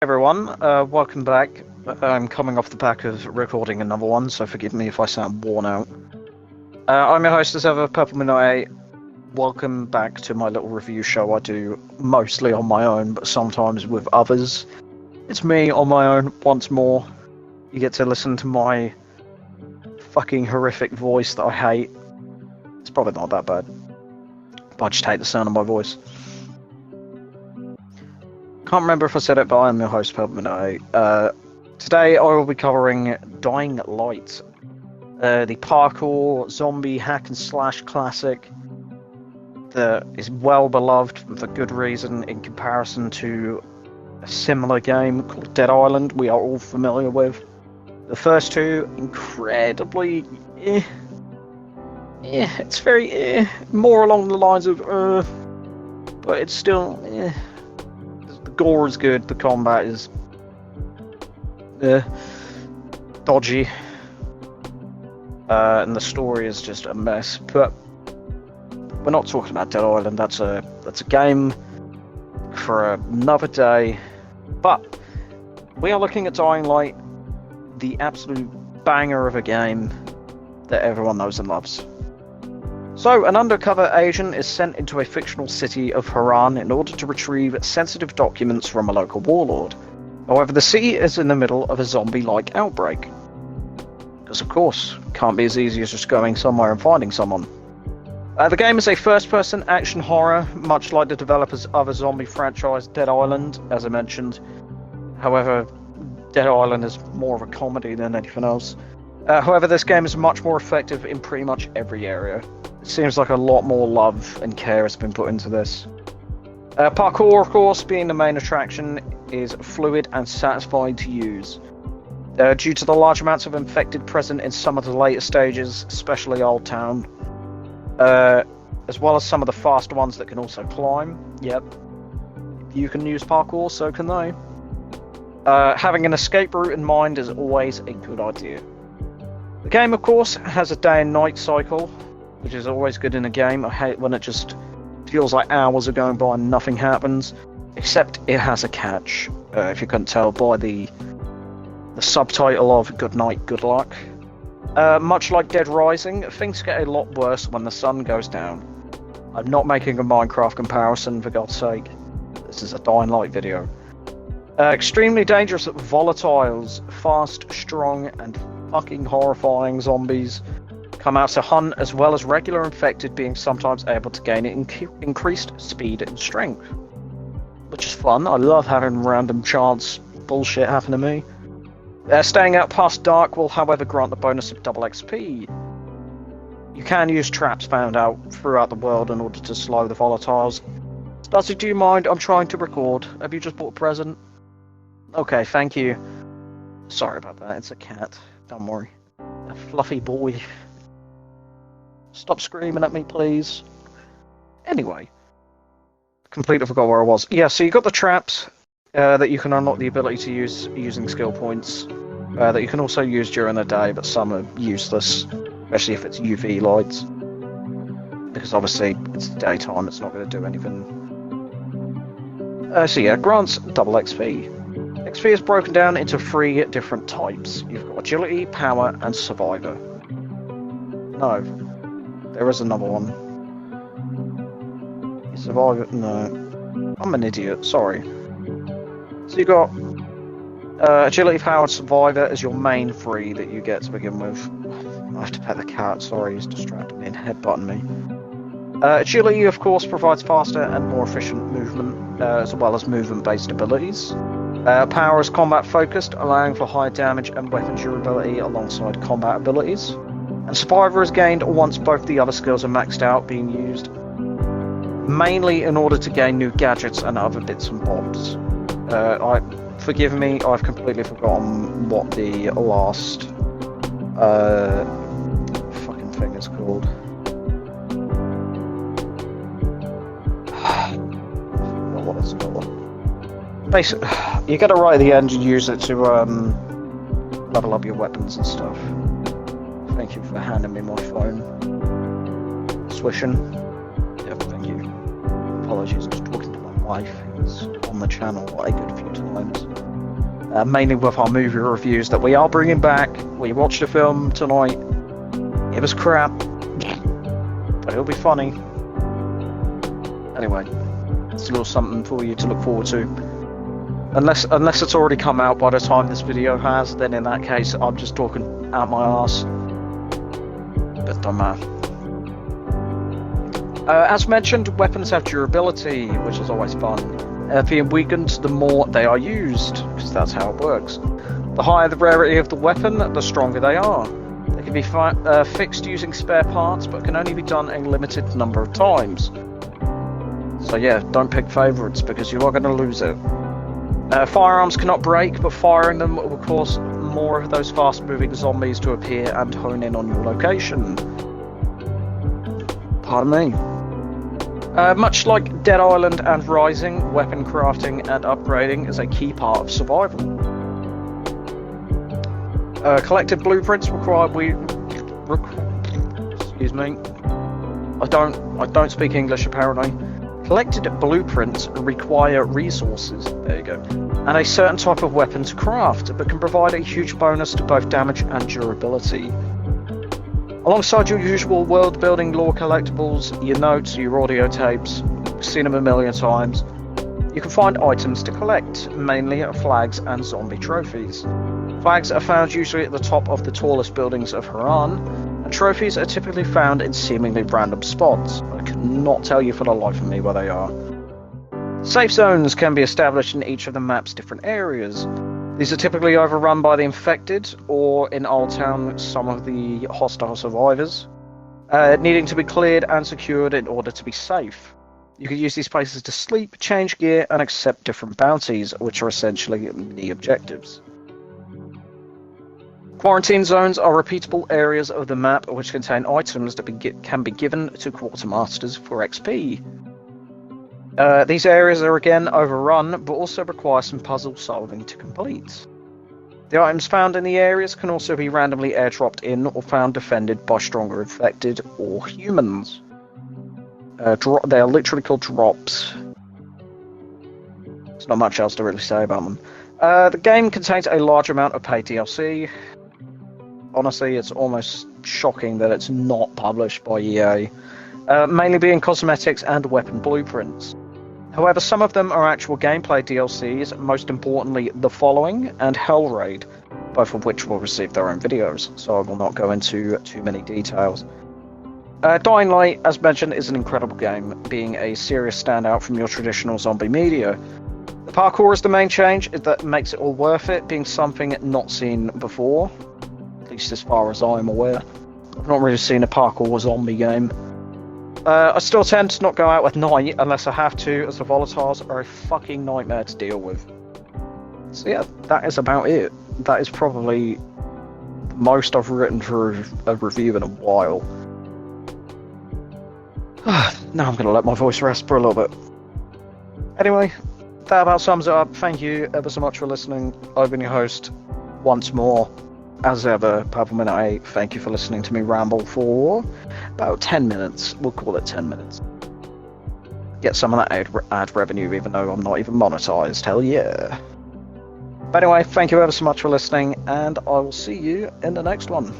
Everyone, welcome back. I'm coming off the back of recording another one, so forgive me if I sound worn out. I'm your host as ever, Purple Midnight. Welcome back to my little review show I do mostly on my own, but sometimes with others. It's me on my own once more. You get to listen to my fucking horrific voice that I hate. It's probably not that bad, but I just hate the sound of my voice. Can't remember if I said it, but I am your host, Purple Midnight. Today I will be covering Dying Light, the parkour zombie hack and slash classic that is well beloved for good reason in comparison to a similar game called Dead Island we are all familiar with. The first two, incredibly it's very more along the lines of but it's still The gore is good, the combat is dodgy, and the story is just a mess. But we're not talking about Dead Island. That's a game for another day. But we are looking at Dying Light, the absolute banger of a game that everyone knows and loves. So, an undercover agent is sent into a fictional city of Haran in order to retrieve sensitive documents from a local warlord. However, the city is in the middle of a zombie-like outbreak. Because, of course, can't be as easy as just going somewhere and finding someone. The game is a first-person action horror, much like the developers' other zombie franchise, Dead Island, as I mentioned. However, Dead Island is more of a comedy than anything else. However, this game is much more effective in pretty much every area. It seems like a lot more love and care has been put into this. Parkour, of course, being the main attraction, is fluid and satisfying to use. Due to the large amounts of infected present in some of the later stages, especially Old Town, as well as some of the faster ones that can also climb. Yep, you can use parkour, so can they. Having an escape route in mind is always a good idea. The game, of course, has a day and night cycle, which is always good in a game. I hate when it just feels like hours are going by and nothing happens, except it has a catch, if you couldn't tell by the subtitle of Good Night, Good Luck. Much like Dead Rising, things get a lot worse when the sun goes down. I'm not making a Minecraft comparison, for God's sake. This is a Dying Light video. Extremely dangerous volatiles, fast, strong, and fucking horrifying zombies come out to hunt, as well as regular infected being sometimes able to gain increased speed and strength. Which is fun. I love having random chance bullshit happen to me. Staying out past dark will, however, grant the bonus of double XP. You can use traps found out throughout the world in order to slow the volatiles. Stasi, do you mind? I'm trying to record. Have you just bought a present? Okay, thank you. Sorry about that, it's a cat. Don't worry. A fluffy boy. Stop screaming at me, please. Anyway. Completely forgot where I was. Yeah, so you got the traps that you can unlock the ability to use using skill points. That you can also use during the day, but some are useless. Especially if it's UV lights. Because obviously, it's daytime, it's not going to do anything. So yeah, grants double XP. XP is broken down into 3 different types. You've got Agility, Power, and Survivor. No. There is another one. Survivor? No. I'm an idiot, sorry. So you've got Agility, Power, and Survivor as your main 3 that you get to begin with. I have to pet the cat, sorry, he's distracted me and headbutting me. Agility, of course, provides faster and more efficient movement, as well as movement-based abilities. Power is combat-focused, allowing for high damage and weapon durability alongside combat abilities. And Survivor is gained once both the other skills are maxed out, being used mainly in order to gain new gadgets and other bits and bobs. Forgive me, I've completely forgotten what the last fucking thing is called. What is it called? Basically, you get it right at the end and use it to level up your weapons and stuff. Thank you for handing me my phone. Swishing. Yep, thank you. Apologies, I was talking to my wife, who's on the channel a good few times. mainly with our movie reviews that we are bringing back. We watched a film tonight. It was crap, but it'll be funny. Anyway, it's a little something for you to look forward to. Unless it's already come out by the time this video has, then in that case I'm just talking out my arse. But don't matter. As mentioned, weapons have durability, which is always fun. Being weakened the more they are used, because that's how it works. The higher the rarity of the weapon, the stronger they are. They can be fixed using spare parts, but can only be done a limited number of times. So yeah, don't pick favourites, because you are going to lose it. Firearms cannot break, but firing them will cause more of those fast-moving zombies to appear and hone in on your location. Pardon me. Much like Dead Island and Rising, weapon crafting and upgrading is a key part of survival. Collected blueprints excuse me. I don't speak English apparently. Collected blueprints require resources, there you go, and a certain type of weapon to craft, but can provide a huge bonus to both damage and durability. Alongside your usual world-building lore collectibles, your notes, your audio tapes, you've seen them a million times, you can find items to collect, mainly flags and zombie trophies. Flags are found usually at the top of the tallest buildings of Haran, and trophies are typically found in seemingly random spots. I cannot tell you for the life of me where they are. Safe zones can be established in each of the map's different areas. These are typically overrun by the infected, or in Old Town, some of the hostile survivors, needing to be cleared and secured in order to be safe. You can use these places to sleep, change gear, and accept different bounties, which are essentially mini objectives. Quarantine zones are repeatable areas of the map which contain items that can be given to quartermasters for XP. These areas are again overrun, but also require some puzzle solving to complete. The items found in the areas can also be randomly airdropped in or found defended by stronger infected or humans. They are literally called drops. There's not much else to really say about them. The game contains a large amount of paid DLC. Honestly, it's almost shocking that it's not published by EA, mainly being cosmetics and weapon blueprints. However, some of them are actual gameplay DLCs, most importantly The Following and Hellraid, both of which will receive their own videos, so I will not go into too many details. Dying Light, as mentioned, is an incredible game, being a serious standout from your traditional zombie media. The parkour is the main change that makes it all worth it, being something not seen before, at least as far as I'm aware. I've not really seen a parkour zombie game. I still tend to not go out at night unless I have to, as the volatiles are a fucking nightmare to deal with. So yeah, that is about it. That is probably the most I've written for a review in a while. Now I'm going to let my voice rest for a little bit. Anyway, that about sums it up. Thank you ever so much for listening. I've been your host once more. As ever, Purple Minute 8, thank you for listening to me ramble for about 10 minutes. We'll call it 10 minutes. Get some of that ad revenue even though I'm not even monetized. Hell yeah. But anyway, thank you ever so much for listening, and I will see you in the next one.